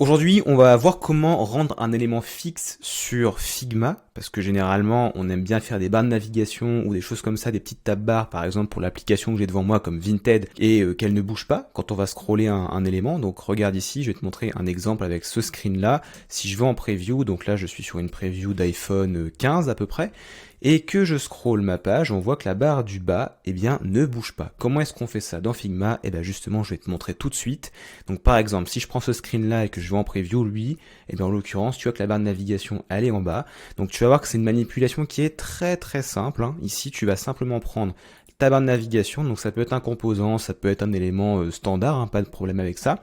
Aujourd'hui, on va voir comment rendre un élément fixe sur Figma, parce que généralement, on aime bien faire des barres de navigation ou des choses comme ça, des petites tab barres, par exemple pour l'application que j'ai devant moi comme Vinted, et qu'elle ne bouge pas quand on va scroller un élément. Donc regarde ici, je vais te montrer un exemple avec ce screen-là. Si je vais en preview, donc là je suis sur une preview d'iPhone 15 à peu près, et que je scrolle ma page, on voit que la barre du bas, eh bien, ne bouge pas. Comment est-ce qu'on fait ça dans Figma? Eh bien justement, je vais te montrer tout de suite. Donc par exemple, si je prends ce screen là et que je vais en preview, lui, eh bien en l'occurrence, tu vois que la barre de navigation, elle est en bas. Donc tu vas voir que c'est une manipulation qui est très très simple, hein. Ici, tu vas simplement prendre ta barre de navigation, donc ça peut être un composant, ça peut être un élément standard, hein, pas de problème avec ça.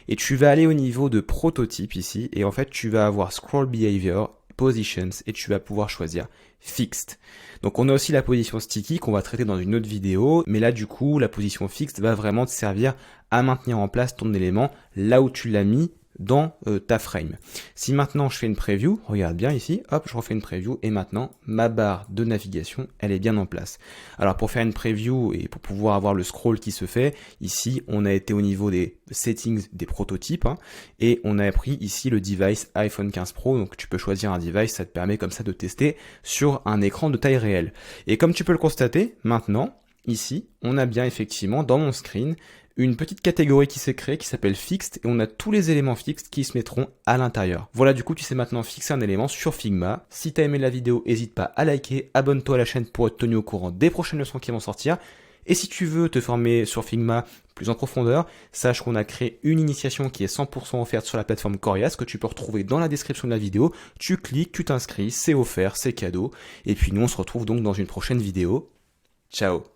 Et tu vas aller au niveau de prototype ici, et en fait tu vas avoir scroll behavior, positions, et tu vas pouvoir choisir fixed. Donc on a aussi la position sticky qu'on va traiter dans une autre vidéo, mais là du coup la position fixed va vraiment te servir à maintenir en place ton élément là où tu l'as mis dans ta frame. Si maintenant je fais une preview, regarde bien ici, hop, je refais une preview et maintenant ma barre de navigation, elle est bien en place. Alors pour faire une preview et pour pouvoir avoir le scroll qui se fait, ici on a été au niveau des settings des prototypes, hein, et on a pris ici le device iPhone 15 Pro, donc tu peux choisir un device, ça te permet comme ça de tester sur un écran de taille réelle. Et comme tu peux le constater, maintenant, ici, on a bien effectivement dans mon screen une petite catégorie qui s'est créée qui s'appelle Fixed et on a tous les éléments fixed qui se mettront à l'intérieur. Voilà, du coup, tu sais maintenant fixer un élément sur Figma. Si tu as aimé la vidéo, n'hésite pas à liker, abonne-toi à la chaîne pour être tenu au courant des prochaines leçons qui vont sortir. Et si tu veux te former sur Figma plus en profondeur, sache qu'on a créé une initiation qui est 100% offerte sur la plateforme Corias que tu peux retrouver dans la description de la vidéo. Tu cliques, tu t'inscris, c'est offert, c'est cadeau. Et puis nous, on se retrouve donc dans une prochaine vidéo. Ciao!